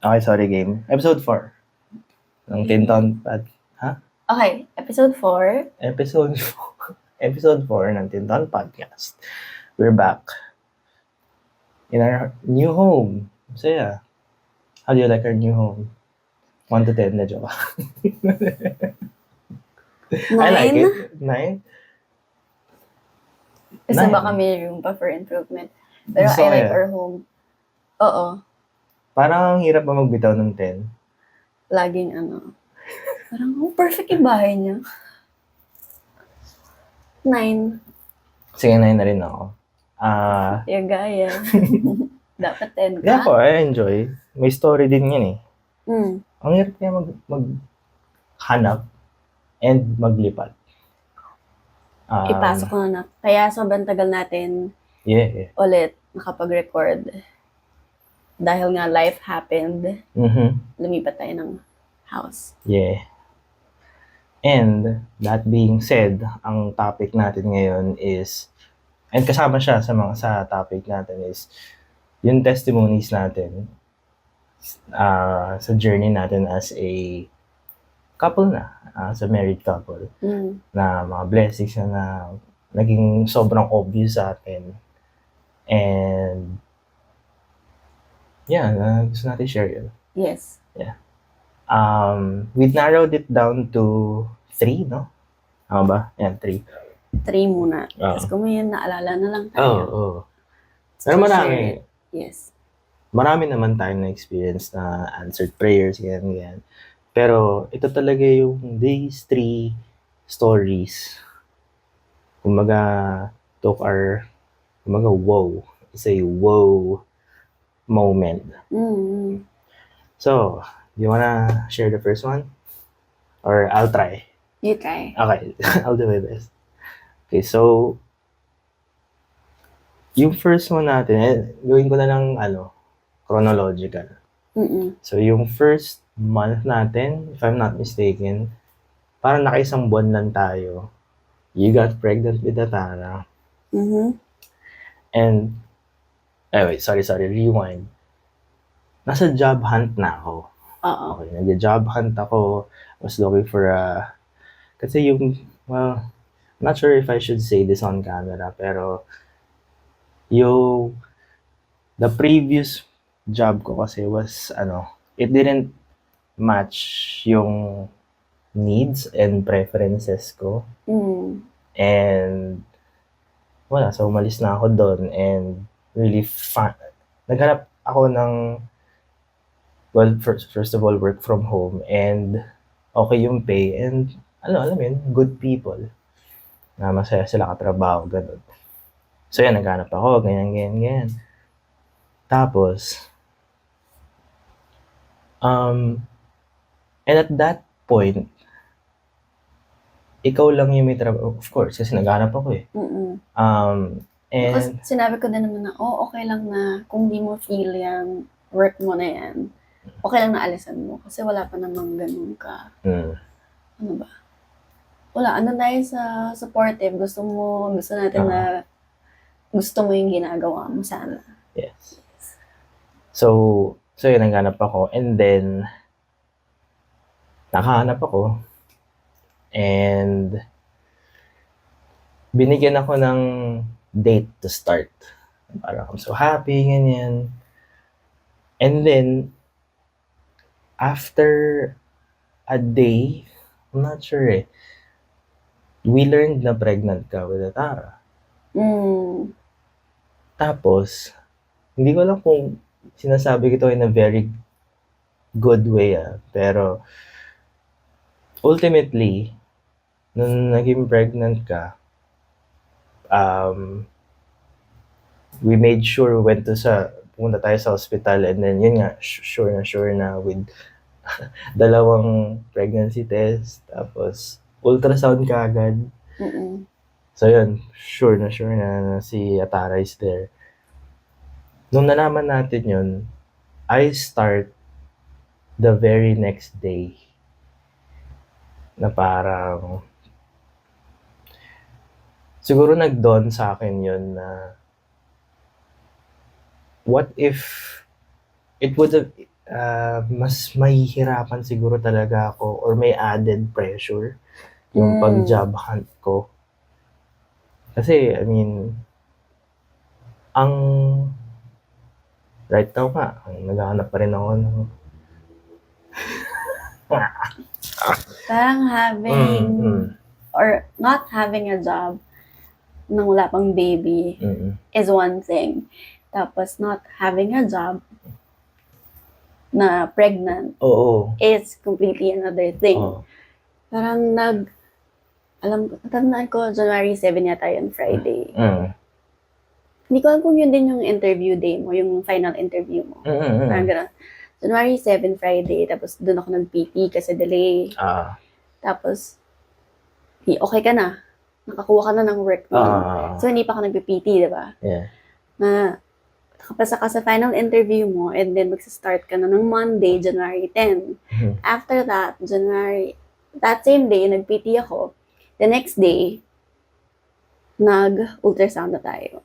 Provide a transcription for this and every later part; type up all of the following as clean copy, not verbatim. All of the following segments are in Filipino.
Okay, sorry game. Episode 4 ng Tinton Pod. Okay, episode 4. Episode 4. Episode 4 ng Tinton Podcast. We're back in our new home. Masaya. How do you like our new home? 1 to 10 na joke. I like it. 9? Gusto ba Nine. kami room pa for improvement? Pero Gusto I like ko yan. our home. Oo. Parang ang hirap ba magbitaw ng 10? Laging parang, perfect yung bahay niya. 9. Sige, 9 na rin ako. Yung gaya. Dapat 10 ka. Yeah po, I enjoy. May story din yan eh. Ang hirap kaya maghanap and maglipat. Ipasok ko na. Kaya sobrang tagal natin Yeah. ulit nakapag-record. Dahil nga life happened, lumipat tayo ng house. Yeah. And that being said, ang topic natin ngayon is, and kasama siya sa topic natin is, yung testimonies natin sa journey natin as a couple na, as a married couple, na mga blessings na naging sobrang obvious sa atin. And yeah, gusto natin share yun. Yes. Yeah. We narrowed it down to 3, no? Tama ba? Yan, 3. 3 muna. Oo. Tapos kung may naalala na lang Oo, tayo. oo. Pero marami. Yes. Marami naman tayong na-experience na answered prayers, yan. Pero ito talaga yung these 3 stories. Kumbaga, wow. It's a wow moment. So, you wanna share the first one? Or I'll try? You try. Okay, I'll do my best. Okay, so, yung first one natin, gawin ko na ng chronological. So, yung first month natin, if I'm not mistaken, parang nakaisang buwan lang tayo. You got pregnant with Atara. And, wait, sorry, rewind. Nasa job hunt na ako. Oo. Okay, nag-job hunt ako. Was looking for kasi I'm not sure if I should say this on camera, pero the previous job ko kasi was, it didn't match yung needs and preferences ko. And, wala, so umalis na ako doon and really naghanap ako ng, well, first of all, work from home and okay yung pay and alam mo yun, good people na masaya sila katrabaho, ganun. So yan, naghanap ako, ganyan. Tapos, and at that point, ikaw lang yung may trabaho. Of course, kasi naghanap ako eh. And Kasi sinabi ko din naman na, okay lang na kung di mo feel yung work mo na yan, okay lang na alisan mo. Kasi wala pa namang ganun ka. Ano ba? Wala, tayo sa supportive. Gusto natin na gusto mo yung ginagawa mo sana. Yes. So yun, naghanap ako. And then, nakahanap ako. And, binigyan ako ng date to start. Parang I'm so happy, ganyan. And then, after a day, I'm not sure eh, we learned na pregnant ka with Atara. Tapos, hindi ko alam kung sinasabi ko ito in a very good way pero ultimately, nung naging pregnant ka, we made sure pumunta tayo sa hospital and then yun nga, sure na with dalawang pregnancy test, tapos ultrasound ka agad. So yun, sure na si Atara is there. Nung nalaman natin yun, I start the very next day na parang siguro nag-dawn sa akin yun na what if it would have mas mahihirapan siguro talaga ako or may added pressure yung pag-job hunt ko. Kasi, I mean, ang right now nga, naghahanap pa rin ako ng Parang having or not having a job nang wala pang baby is one thing. Tapos not having a job na pregnant is completely another thing. Parang tandaan ko, January 7 yata yun, Friday. Hindi ko alam kung yun din yung interview day mo, yung final interview mo. Parang gano'n. January 7, Friday, tapos doon ako nag-PT kasi delay. Tapos, okay ka na. Nakakuha ka na ng work mo. So, hindi pa ako nag-PT, di ba? Yeah. Na, nakapasa ka sa final interview mo, and then magsa-start ka na ng Monday, January 10. After that, that same day, nag-PT ako. The next day, nag-ultrasound na tayo.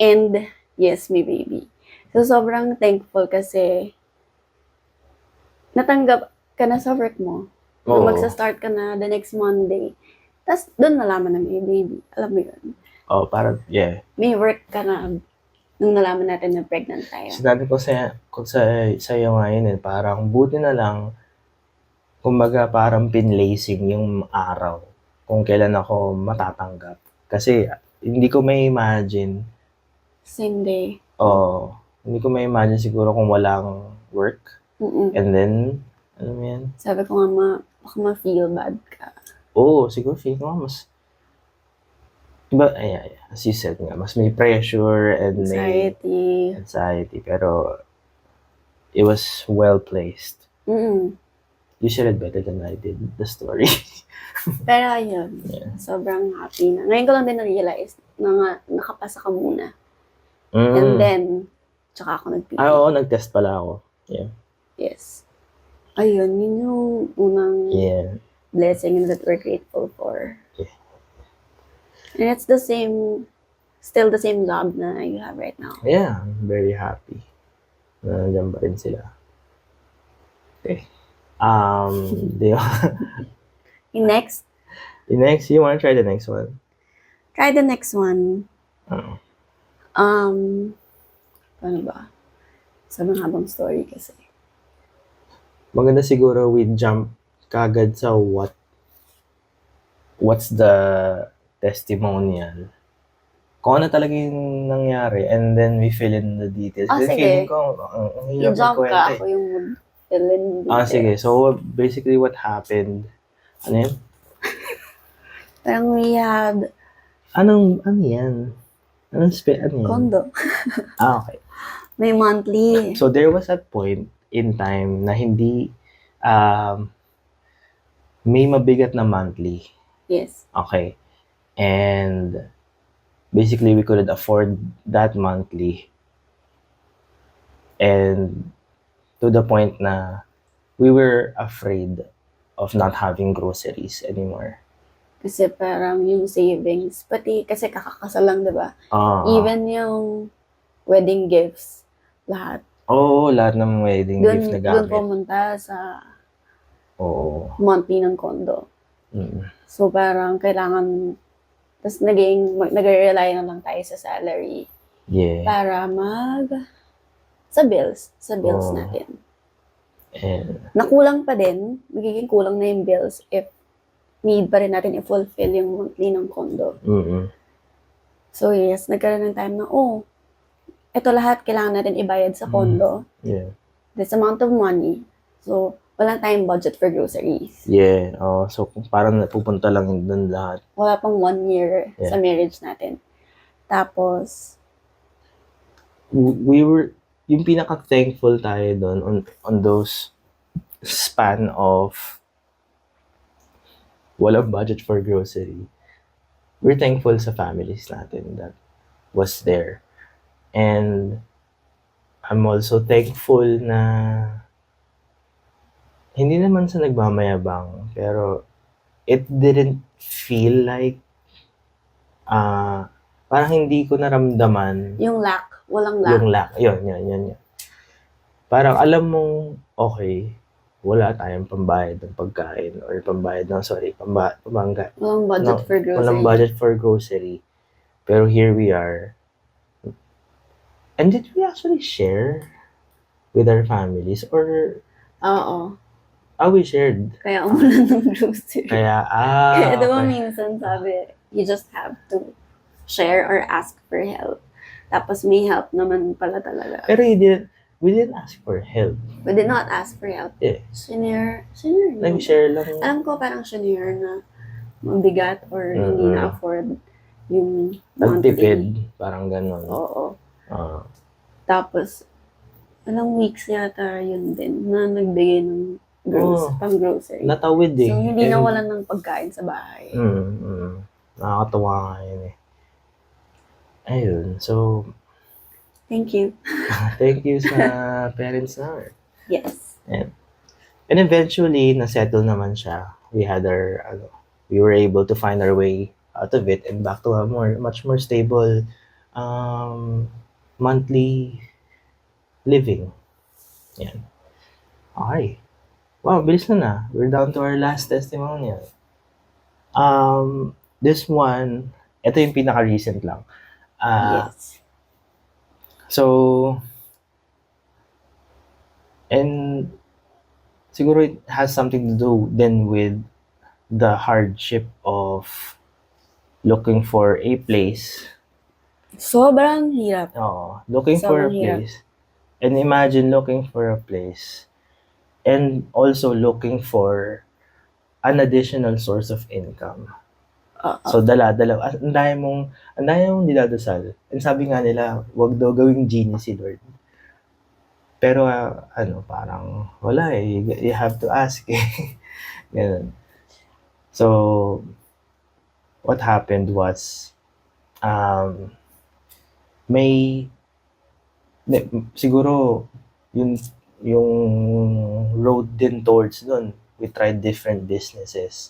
And, yes, may baby. So, sobrang thankful kasi natanggap ka na sa work mo. Magsa-start ka na the next Monday. Tapos, doon nalaman na may baby. Alam mo yun? Parang, yeah. May work ka na nung nalaman natin na pregnant tayo. Sinabi ko sa'yo ngayon parang buti na lang, kumbaga parang pinlacing yung araw kung kailan ako matatanggap. Kasi, hindi ko may imagine. Same day. Hindi ko may imagine siguro kung walang work. And then, alam mo yan? Sabi ko nga, baka ma-feel bad ka. Siguro feel ko nga mas, diba, as you said nga, mas may pressure and anxiety, pero it was well placed. You shared it better than I did, the story. Pero yun, sobrang happy na. Ngayon ko lang din na-realize na nakapasa ka muna. And then, tsaka ako nag-PT. Nag-test pala ako. Yeah. Yes. Ayun, yun yung unang blessing that we're grateful for. Yeah. And it's still the same job na you have right now. Yeah, I'm very happy. Nandiyan pa rin sila. Okay. Yung next, you wanna try the next one? Try the next one. Paano ba? Sobrang habang story kasi. Maganda siguro we jump kagad sa what's the testimonial. Kung ano talaga yung nangyari, and then we fill in the details. Kasi sige. feeling ko, ang hirap I-jump magkwento ka, ako yung fill in details. sige. So, basically what happened, ano yun? Parang we had... ano yan? Ano yan? Condo. Okay. May monthly. So, there was a point in time na hindi, may mabigat na monthly. Yes. Okay. And, basically, we couldn't afford that monthly. And, to the point na, we were afraid of not having groceries anymore. Kasi parang yung savings, pati kasi kakakasal lang, diba? Even yung wedding gifts, lahat. Lahat ng wedding gift na gamit. Doon pumunta sa monthly ng condo. So parang kailangan, tapos nag-rely na lang tayo sa salary. Yeah. Para sa bills natin. And, nakulang pa din, magiging kulang na yung bills if need pa rin natin i-fulfill yung monthly ng condo. So yes, nagkaroon ng time na, ito lahat kailangan natin ibayad sa condo. Yeah. This amount of money. So, wala tayong budget for groceries. Yeah. So, parang napupunta lang dun lahat. Wala pang 1 year sa marriage natin. Tapos, we were, yung pinaka-thankful tayo dun on those span of walang budget for grocery. We're thankful sa families natin that was there. And I'm also thankful na hindi naman sa nagmamayabang, pero it didn't feel like parang hindi ko naramdaman yung lack, walang lack. yung lack. Yun. parang alam mong, okay, wala tayong pambayad ng pagkain or pambayad ng, Walang budget for grocery. walang budget for grocery. Pero here we are. And did we actually share with our families? Or, Oo. we shared. Kaya umulan ng grocery. Kaya, Kaya diba okay. minsan sabi, you just have to share or ask for help. Tapos may help naman pala talaga. Pero we didn't ask for help. We did not ask for help. Yeah. Senior. Nag-share lang. Alam ko parang senior na mabigat or hindi na-afford yung nagtipid. Parang ganun. Oo. Tapos, ilang weeks yata yun din na nagbigay ng pang grocery. Natawid eh. So, hindi nawalan ng pagkain sa bahay. Nakakatawa nga yun eh. Ayun. So, thank you. Thank you sa parents na. Yes. And eventually, na-settle naman siya. We were able to find our way out of it and back to a much more stable monthly living. Yan. Okay. Wow, bilis na. We're down to our last testimonial. This one, ito yung pinaka-recent lang. Yes. So, and siguro it has something to do then with the hardship of looking for a place. Sobrang hirap. Looking for a place. And imagine looking for a place and also looking for an additional source of income. So, dala-dala. Ang dami mong dinadasal. And sabi nga nila, wag daw gawing genie si Lord. Pero, parang wala eh. You have to ask eh. Ganun. So, what happened was, siguro, yung road din towards nun, we tried different businesses.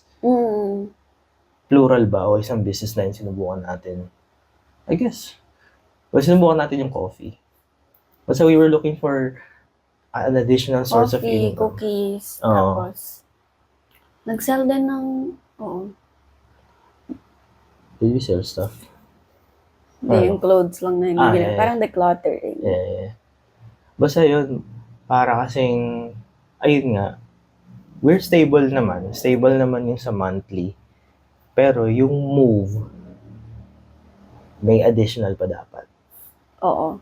Plural ba? O isang business na yung sinubukan natin? I guess. Sinubukan natin yung coffee. Basta we were looking for an additional source of income. Cookies, tapos nag-sell din ng, Did we sell stuff? Hindi, yung clothes lang na hindi. Yeah. Parang decluttering. Yeah. Basta yun, para kasing, ayun nga, we're stable naman. Stable naman yung sa monthly. Pero yung move, may additional pa dapat. Oo.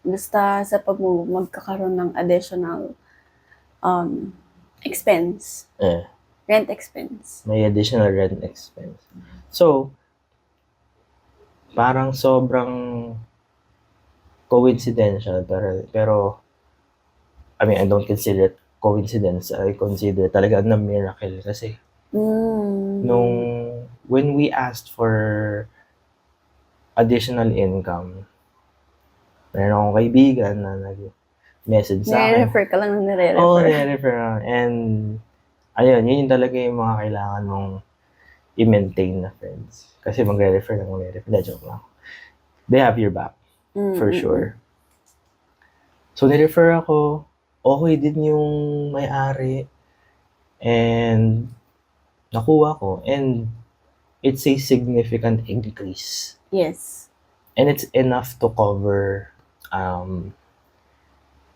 Basta sa pag-move, magkakaroon ng additional expense. Rent expense. May additional rent expense. So, parang sobrang coincidental, pero I mean, I don't consider it coincidence. I consider talaga na miracle kasi when we asked for additional income, meron akong kaibigan na nag-message sa akin. Nire-refer ka lang ng nire-refer. Nire-refer. And, ayun, yun talaga yung mga kailangan mong i-maintain na friends. Kasi magre-refer. Joke lang. They have your back. For sure. So, nirefer ako. Okay din yung may-ari. And, nakuha ko. And, it's a significant increase. Yes. And it's enough to cover,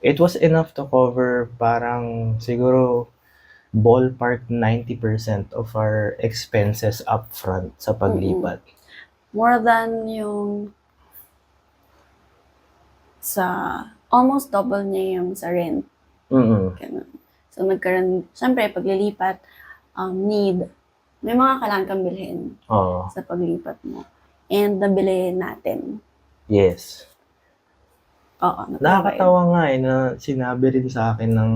it was enough to cover parang siguro ballpark 90% of our expenses upfront sa paglipat. More than yung almost double niya yung sa rent. Ganun. So, syempre, paglilipat, may mga kailangan kang bilhin sa paglipat mo. And nabili natin. Yes. Nakakatawa nga na sinabi rin sa akin ng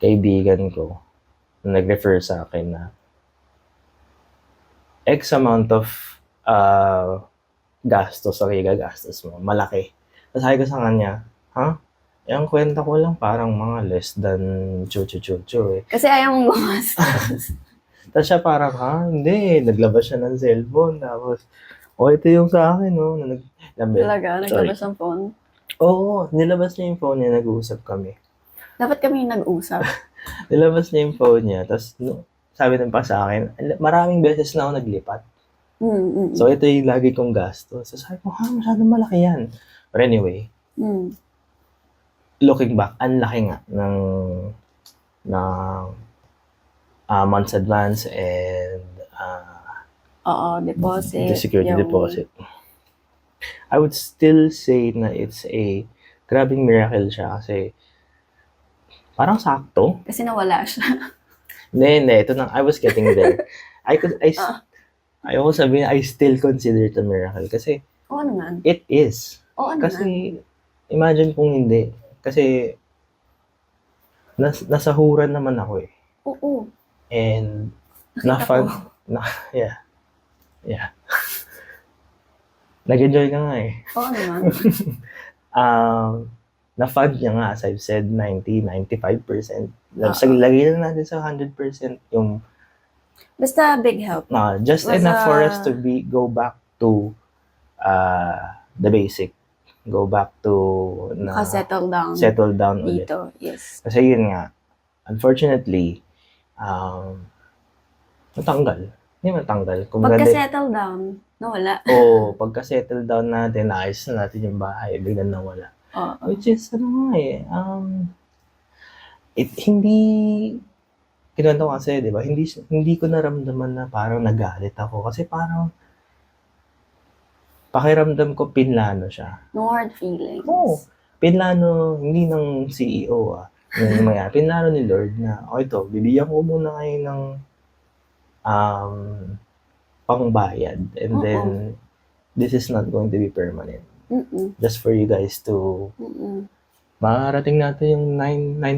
kaibigan ko na nag-refer sa akin na X amount of gastos ang igagastos mo. Malaki. Tapos sabi ko sa kanya, yung kwenta ko lang parang mga less than chu-chu-chu-chu eh. Kasi ayaw mong gumastos. Tapos siya parang, hindi, naglabas siya ng cellphone. Tapos, ito yung sa akin, no? Talaga, naglabas ng phone? Oo, nilabas niya yung phone niya, nag-uusap kami. Dapat kami yung nag-usap. Nilabas niya yung phone niya, tapos sabi din pa sa akin, maraming beses na ako naglipat. So, ito yung lagi kong gasto. So, sabi ko, masyadong malaki yan. But anyway, looking back, ang laki nga ng month's advance and deposit. the security deposit. I would still say na it's a grabing miracle siya kasi parang sakto. Kasi nawala siya. Hindi. Ito na, I was getting there. Ayoko sabihin, I still consider it a miracle kasi Oo naman. it is. Oo naman. Kasi imagine kung hindi. Kasi nasahuran naman ako eh. Oo. And yeah. Nag-enjoy ka nga eh. Oo naman. Na-fund niya nga, as I've said, 95%. Lagay na natin sa 100% yung basta big help. Just enough for us to go back to the basic. Go back to settle down ulit. Dito, yes. Kasi yun nga, unfortunately, natanggal. Hindi matanggal. Pagka-settle down, nawala. Pagka-settle down natin, naayos na natin yung bahay, biglang nawala. Which is, hindi, kinuwento ko kasi, di ba, hindi ko naramdaman na parang nagalit ako. Kasi parang, pakiramdam ko, pinlano siya. No hard feelings. Pinlano, hindi ng CEO pinlano ni Lord na, ito, bibigyan ko muna kayo ng pangbayad. And then, this is not going to be permanent. Just for you guys to makarating natin yung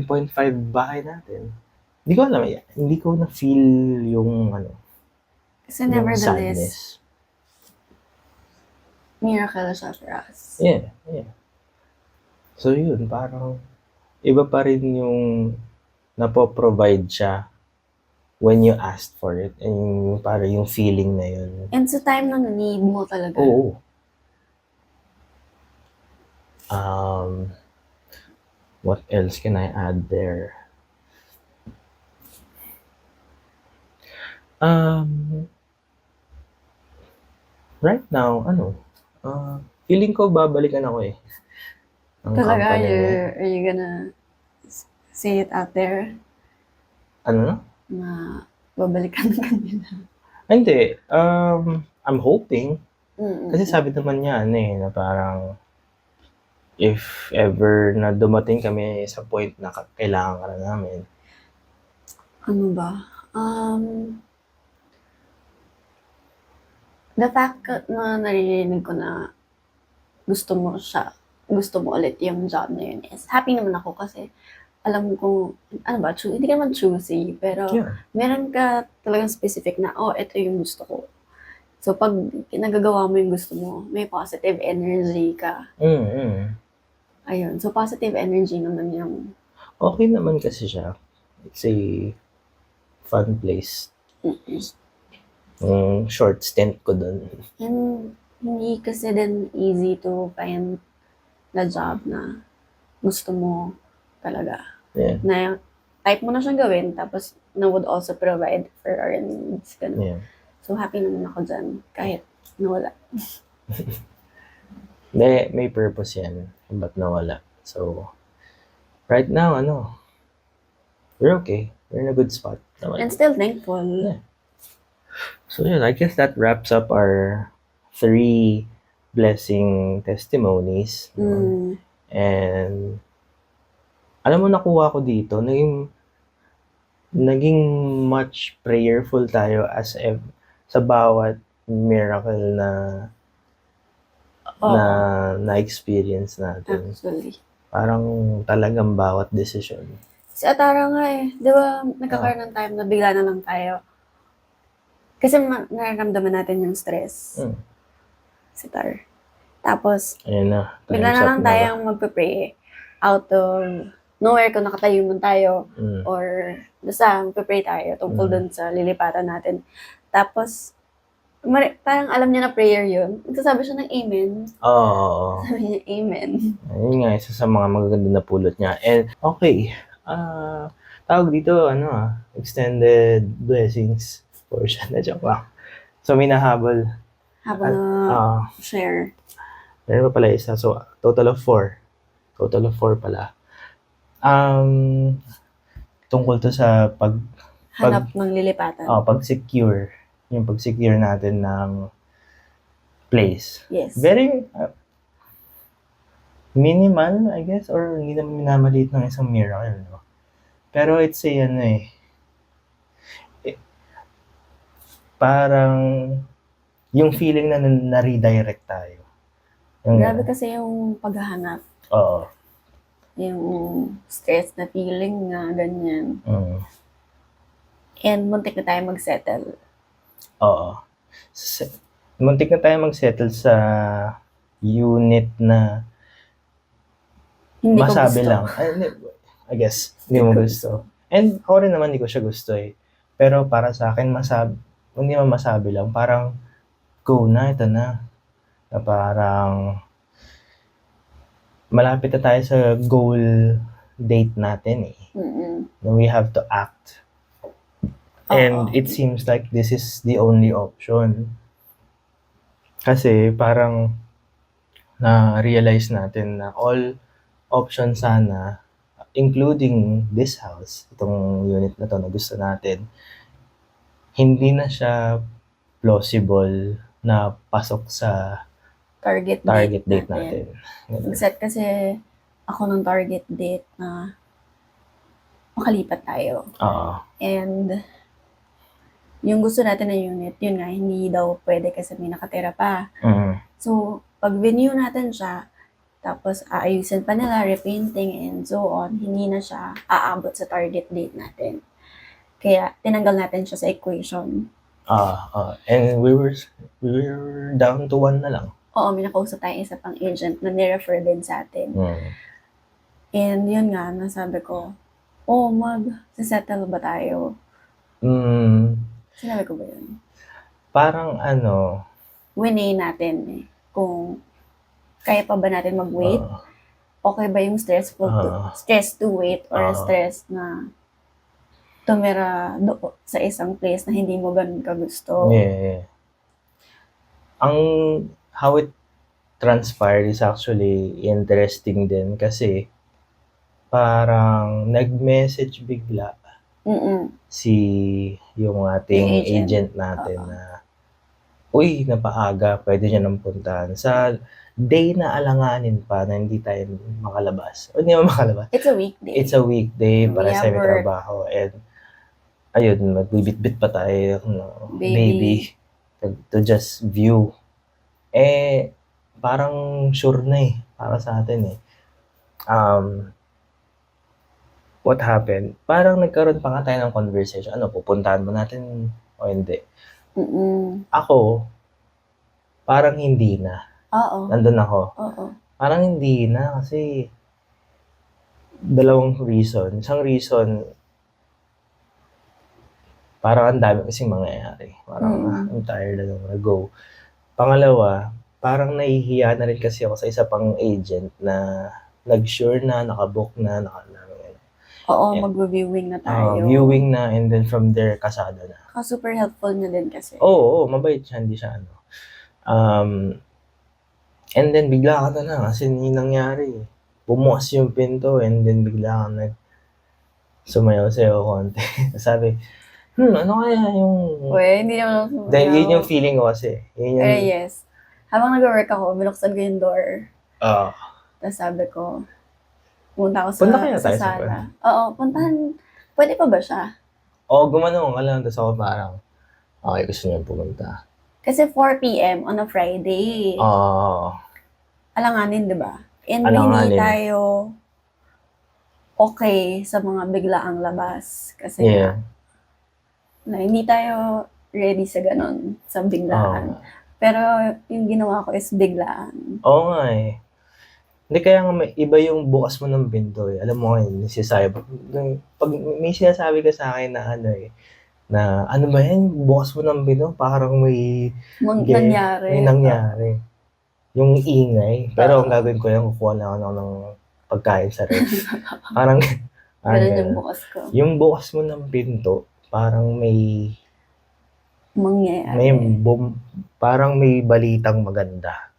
9.5 bahay natin. Hindi ko alam, hindi ko na-feel yung kasi nevertheless, miracle siya for us. Yeah. So yun, parang iba pa rin yung napoprovide siya when you asked for it. And parang yung feeling na yun. And sa time na need mo talaga. Oo. What else can I add there? Right now, feeling ko babalikan ako eh. Talaga, are you gonna say it out there? Ano? Na babalikan ka nila? Hindi. I'm hoping. Kasi sabi naman niya, na parang if ever na dumating kami sa point na kailangan ka na namin. Ano ba? The fact na naririnig ko na gusto mo ulit yung job na yun is happy naman ako kasi alam ko, hindi ka naman choosy, pero meron ka talagang specific na, ito yung gusto ko. So, pag nagagawa mo yung gusto mo, may positive energy ka. Ayun. So, positive energy naman yung... Okay naman kasi siya. It's a fun place. Short stint ko dun. And hindi kasi din easy to find the job na gusto mo talaga. Yeah. Na type mo na siyang gawin, tapos na would also provide for our needs. Yeah. So, happy naman ako dyan, kahit nawala. May purpose yan. Ba't nawala? So, right now, we're okay. We're in a good spot. And still thankful. Yeah. So, yun, I guess that wraps up our 3 blessing testimonies. And, alam mo, nakuha ko dito, naging much prayerful tayo sa bawat miracle na-experience natin. Actually. Parang talagang bawat decision. Si Atara nga di ba nagkakaroon ng time na bigla na lang tayo. Kasi nararamdaman natin yung stress. Si Tar. Tapos, bigla na lang tayong magpe-pray out of nowhere kung nakatayo man tayo or basta magpe-pray tayo tungkol dun sa lilipatan natin. Tapos, Parang alam niya na prayer yun. Nagsasabi siya ng amen. Oo. Sabi niya, amen. Ayun nga, isa sa mga magaganda na pulot niya. And, okay. Tawag dito, extended blessings portion. Na joke lang. So, may nahabol. Habang share. Meron pa pala isa. So, total of 4. Total of 4 pala. Tungkol to sa Hanap ng lilipatan. pag-secure. Yung pag-secure natin ng place. Yes. Very minimal, I guess, or hindi naman minamaliit ng isang miracle, no? Pero it's parang yung feeling na na-redirect tayo. Grabe kasi yung paghahanap. Oo. Yung stress na feeling nga, ganyan. And muntik na tayo mag-settle. Oo. Muntik na tayo mag-settle sa unit na Hindi masabi ko gusto. lang. I guess, hindi mo gusto. And ako rin naman, hindi ko siya gusto eh. Pero para sa akin, hindi mo masabi lang. Parang, go na, ito na. Na parang, malapit na tayo sa goal date natin eh. Then we have to act. And it seems like this is the only option. Kasi parang na-realize natin na all options sana, including this house, itong unit na to na gusto natin, hindi na siya plausible na pasok sa target date natin. Nag-set kasi ako ng target date na makalipat tayo. And yung gusto natin na unit, yun nga, hindi daw pwede kasi may nakatira pa. So, pag renew natin siya, tapos aayusin pa nila, repainting and so on, hindi na siya aabot sa target date natin. Kaya, tinanggal natin siya sa equation. And we were down to 1 na lang. Oo, may nakausap tayong isa pang agent na nirefer din sa atin. And yun nga, nasabi ko, mag-settle ba tayo? Sinabi ko ba yun? Parang winay natin eh. Kung kaya pa ba natin mag-wait? Okay ba yung stress to wait or stress na tumira sa isang place na hindi mo ganun kagusto? Yeah. How it transpired is actually interesting din kasi parang nag-message bigla yung ating agent natin na, uy, napaaga, pwede niya nang puntahan. Sa day na alanganin pa na hindi tayo makalabas. O hindi mo makalabas. It's a weekday. It's a weekday para sa may trabaho. And ayun, magbibit-bit pa tayo baby to just view. Parang sure na para sa atin what happened? Parang nagkaroon pa nga tayo ng conversation. Pupuntahan ba natin o hindi? Ako, parang hindi na. Nandun ako. Parang hindi na kasi 2 reason. Isang reason, parang ang dami kasing mangyayari. Parang I'm tired, I don't wanna go. Pangalawa, parang nahihiya na rin kasi ako sa isa pang agent na nag-sure na, nakabook na, mag-viewing na tayo. Viewing na, and then from there, kasada na. Super helpful na din kasi. Oo, mabait siya, hindi siya and then bigla ka na lang kasi yung nangyari. Bumukas yung pinto and then bigla ka sumayaw-sayaw konti. Sabi, ano kaya yung... hindi naman sumayaw. Dahil yun yung feeling ko kasi. Yes. Habang nag-work ako, binuksan ko yung door. Tapos sabi ko, punta ako sa sala. Puntahan. Pwede pa ba siya? Gumanong ka lang. Tapos ako parang, okay, gusto niya pumunta. Kasi 4 p.m. on a Friday. Alanganin, di ba? And hindi tayo okay sa mga biglaang labas. Kasi hindi tayo ready sa ganon, sa biglaan. Pero yung ginawa ko is biglaan. Oo nga Hindi, kaya nga iba yung bukas mo ng pinto Alam mo ngayon, pag may sinasabi ka sa akin na na, ano ba yan? Bukas mo ng pinto, parang may Nangyari. nangyari. Yung ingay. Pero ang gagawin ko yan, kukuha lang ako ng pagkain sa ref. Parang, Ganun yung bukas ko. yung bukas mo ng pinto, parang may Mangyayari. parang may balitang maganda.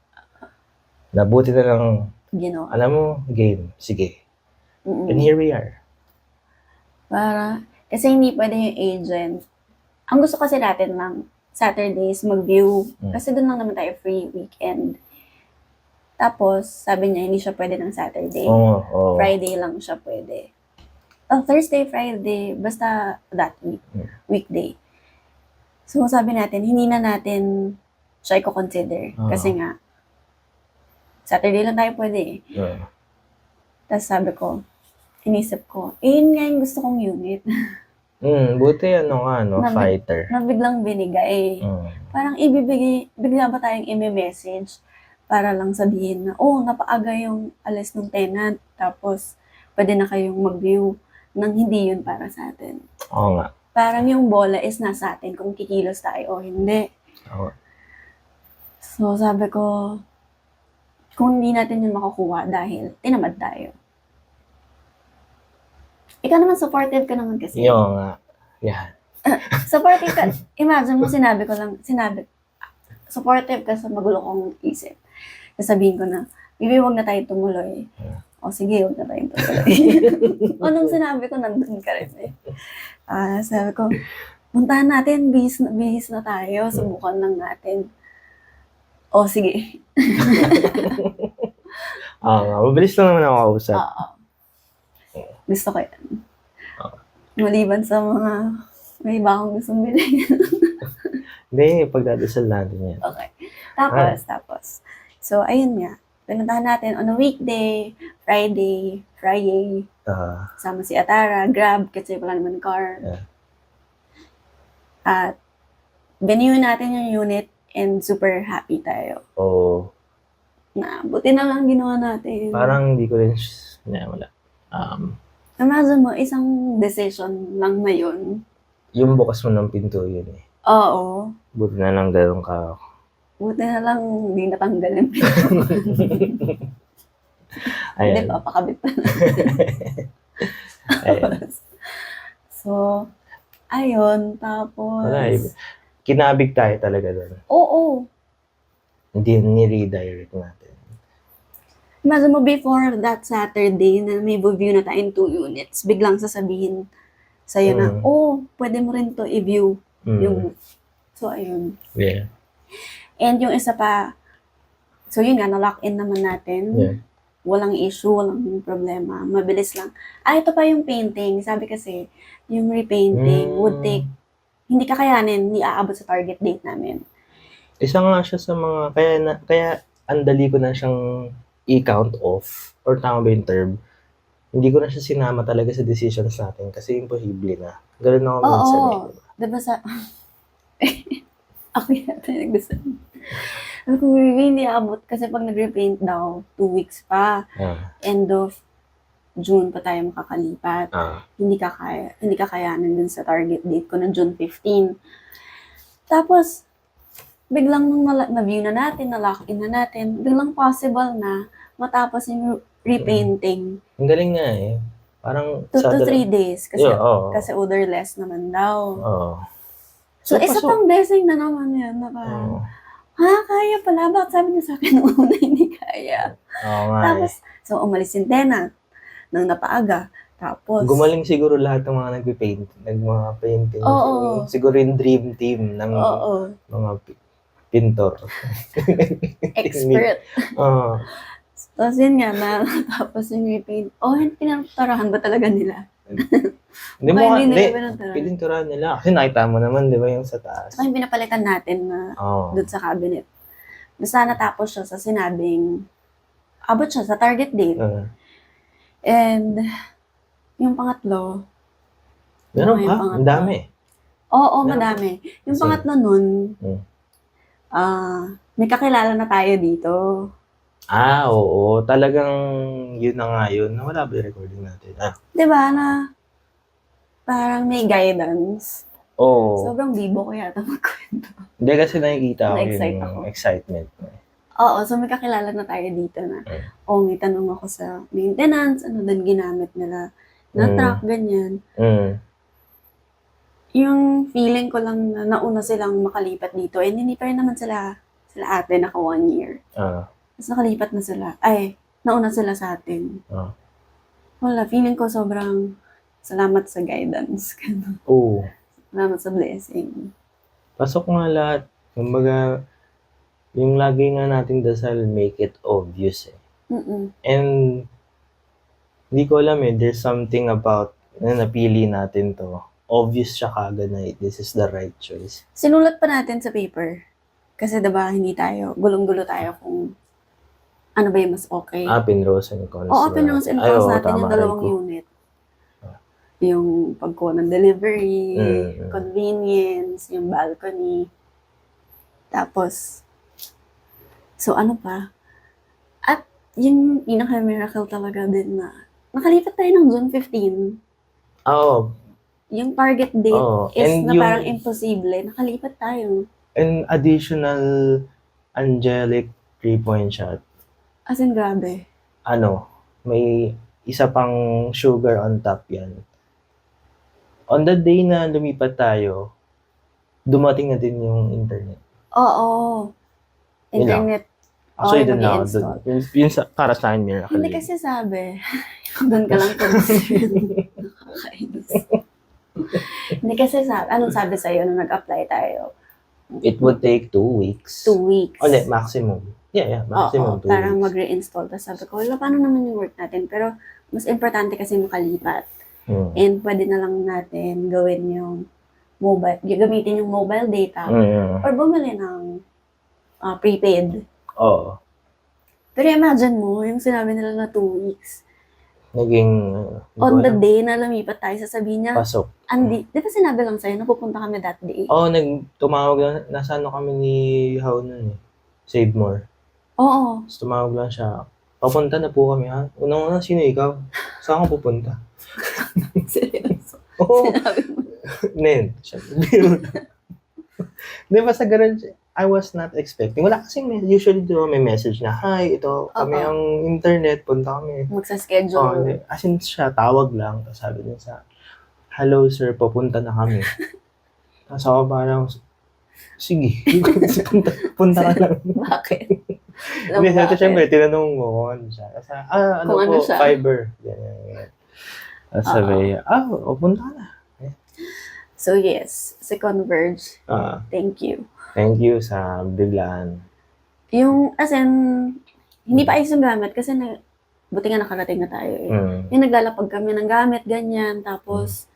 Nabuti na lang, Ginawa. alam mo, game. Sige. Mm-mm. And here we are. Kasi hindi pwede yung agent. Ang gusto kasi natin lang, Saturdays, mag-view. Kasi doon lang naman tayo free weekend. Tapos, sabi niya, hindi siya pwede ng Saturday. Friday lang siya pwede. Thursday, Friday, basta that week. Weekday. So, sabi natin, hindi na natin siya i-consider. Kasi nga, Saturday lang tayo pwede. Tapos sabi ko, inisip ko, yun nga yung gusto kong unit. Buti fighter. Na biglang binigay. Parang bigla ba tayong i-message para lang sabihin na, napaaga yung alis ng tenant. Tapos, pwede na kayong mag-view nang hindi yun para sa atin. Oo nga. Parang yung bola is nasa atin kung kikilos tayo o hindi. Oo. So, sabi ko, kung hindi natin yun makukuha dahil tinamad tayo. Ikaw naman, supportive ka naman kasi. Yung nga. Yeah. Supportive ka. Imagine mo, supportive ka sa magulo kong isip. Sasabihin ko na, Bibi, huwag na tayo tumuloy. O sige, huwag na tayo tumuloy. Anong sinabi ko, nandun ka rin eh. Sabi ko, puntahan natin, bihis na tayo, subukan lang natin. O sige. Mabilis lang naman ako kausap. Gusto ko yan. Maliban sa mga may iba akong gustong bilhin. Hindi, pagdadasal natin yan. Okay. Tapos. So, ayun nga. Pinuntahan natin on a weekday, Friday. Sama si Atara, Grab, kasi wala naman car. At venue natin yung unit and super happy tayo. Na, buti na lang ginawa natin. Parang hindi ko rin, wala. Imagine mo, isang decision lang na yun. Yung bukas mo ng pinto yun eh. Oo. Buti na lang gano'n ka. Buti na lang hindi natanggal yung pinto. Hindi pa, pakabit pa So, ayun, tapos... Kinabig tayo talaga doon. Oo. Hindi ni-redirect natin. Imagine mo, before that Saturday na may view na tayong 2 units, biglang sasabihin sa'yo na, pwede mo rin to i-view. So, ayun. Yeah. And yung isa pa, so yun nga, na-lock in naman natin. Yeah. Walang issue, walang problema. Mabilis lang. Ito pa yung painting. Sabi kasi, yung repainting would take, hindi kakayanin, hindi aabot sa target date namin. Isa nga siya sa mga, kaya andali ko na siyang i-count off, or tama ba yung term, hindi ko na siya sinama talaga sa decisions natin kasi imposible na. Ganun ako minsan. Diba sa... Ako yata yung nagdasan. Kung hindi abot, kasi pag nag-repaint daw, 2 weeks pa. End of June pa tayo makakalipat. Hindi kakayanin dun sa target date ko na June 15. Tapos, biglang nung na-view na natin, na-lock in na natin, biglang possible na matapos yung repainting. Ang galing nga eh. Parang 2 to 3 days. Kasi odorless naman daw. So, isa pang blessing na naman yan. Na parang, kaya pala. Bakit sabi niya sa akin noong una hindi kaya? Tapos, so umalis yung tenant nang napaaga. Tapos, gumaling siguro lahat ng mga nag-painting. Siguro yung dream team ng mga pintor. Expert. Tapos yun nga, tapos yung repaint. Pinantarahan ba talaga nila? Hindi mo pininturahan nila. Kasi nakita mo naman, di ba, yung sa taas. So, yung pinapalitan natin na doon sa cabinet. Basta natapos siya sa sinabing, abot siya sa target date. And, yung pangatlo, meron pa? Ang dami. Oo, madami. Yung pangatlo nun, may kakilala na tayo dito. Oo. Talagang yun na nga yun. Wala ba yung recording natin? Diba na parang may guidance? Oo. Sobrang bibo ko yata magkwento. Hindi kasi nakikita ko Na-excite ako. yung excitement mo. Oo, so may kakilala na tayo dito na, may tanong ako sa maintenance, ano din ginamit nila na truck, ganyan. Yung feeling ko lang na nauna silang makalipat dito, and hindi pa rin naman sila ate, naka 1 year. Tapos nakalipat na sila. Nauna sila sa atin. Wala, feeling ko sobrang salamat sa guidance. Oo. Salamat sa blessing. Pasok nga lahat. Kumbaga, yung lagi nga nating dasal, make it obvious eh. And, hindi ko alam eh, there's something about na napili natin to. Obvious siya kagad na this is the right choice. Sinulat pa natin sa paper. Kasi diba, hindi tayo, gulong-gulo tayo kung ano ba yung mas okay. Pinros and cons. Oo, pinros and cons natin yung dalawang unit. Yung pagkuha ng delivery, convenience, yung balcony. Tapos, so ano pa? At yung pinaka-miracle talaga din na nakalipat tayo ng June 15. Oo. Yung target date is na parang imposible. Nakalipat tayo. And additional angelic 3-point shot. As in, grabe. May isa pang sugar on top yan. On the day na lumipat tayo, dumating na din yung internet. Oo. Internet. Actually, doon na ako. Yun para sa akin, miracle. Hindi kasi sabi, doon ka lang concerned. Nakakainis. Hindi kasi sabi, anong sabi sa'yo nung nag-apply tayo? It would take 2 weeks. 2 weeks. Maximum. Yeah, maximum 2 weeks. Parang mag-reinstall. Tapos sabi ko, wala, paano naman yung work natin? Pero, mas importante kasi makalipat. And pwede na lang natin gawin yung gamitin yung mobile data or bumili ng prepaid. Oo. Pero imagine mo, yung sinabi nila na 2 weeks. Naging... on the day na lumipat tayo, sasabihin niya, pasok. Di ba sinabi lang sa'yo, napupunta kami that day? Tumawag lang, nasa kami ni How nun eh. Save More. Oo. Tapos tumawag lang siya, papunta na po kami ha. Unang-una, sino ikaw? Saan ka pupunta? Seryoso. Oo. Sinabi mo. Nen. Di ba sa ganun, I was not expecting. Wala kasing usually may message na, hi, ito kami ang internet, punta kami. Magsa-schedule. As in siya, tawag lang. Tapos sabi niya sa, hello sir, papunta na kami. Tapos ako parang, sige, punta ka lang. Bakit? Hindi, siyempre, tinanong mo kung ano siya. Kasi, ano kung po, ano siya? fiber. Yan. Tapos sabi, punta ka na. So yes, si Converge, thank you. Thank you sa biglaan. Yung, as in, hindi pa ayos yung gamit kasi buti nga nakarating na tayo eh. Yung naglalapag kami ng gamit, ganyan, tapos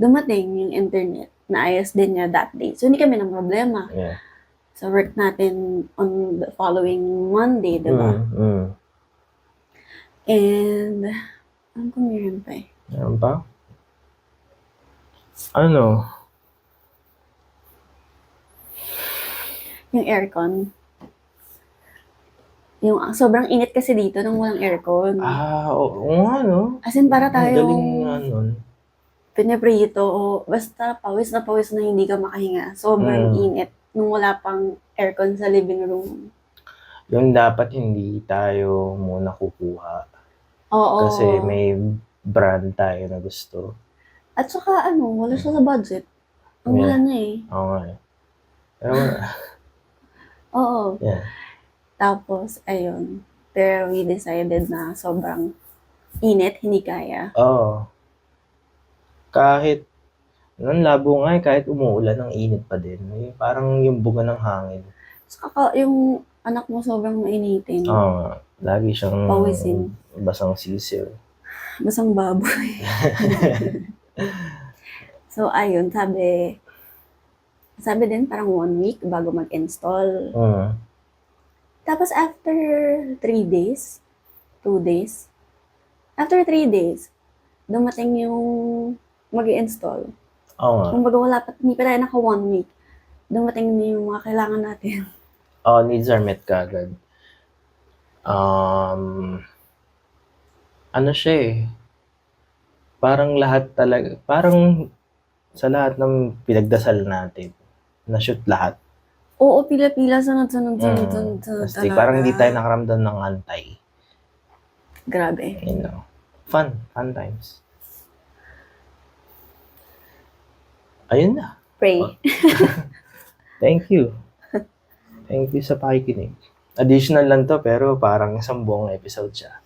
dumating yung internet na ayos din niya that day. So hindi kami ng problema. Yeah. So work natin on the following Monday, diba? And, ano kung meron pa eh? Meron pa? Ano? Yung aircon. Yung sobrang init kasi dito nung walang aircon. Oo nga, no? As in, para tayong Galing nga nun. pinaprito o basta pawis na hindi ka makahinga. Sobrang init nung wala pang aircon sa living room. Yung dapat hindi tayo muna kukuha. Oo. Kasi may brand tayo na gusto. At saka wala siya sa budget. Ang wala na eh. Oo nga eh. Pero, oo. Yeah. Tapos, ayun. Pero we decided na sobrang init, hindi kaya. Oo. Kahit, labo nga eh, kahit umuulan, ang init pa din. Parang yung buga ng hangin. Saka yung anak mo sobrang mainitin. Oo. Lagi siyang pawisin. Basang sisiw. Basang baboy. So, ayun, sabi din parang 1 week bago mag-install. Tapos after 3 days, 2 days, after 3 days, dumating yung mag-install. Oo nga. Kumbaga hindi pa tayo naka 1 week. Dumating na yung mga kailangan natin. Needs are met kagad. Ano siya eh, parang lahat talaga, parang sa lahat ng pinagdasal natin, na-shoot lahat. Oo, pila-pila, sunod-sunod Kasi parang hindi tayo nakaramdam ng antay. Grabe. You know, fun times. Ayun na. Pray. Thank you. Thank you sa pakikinig. Additional lang to, pero parang isang buong episode siya.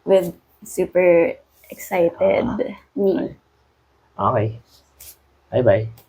With super excited me. Okay. Bye-bye.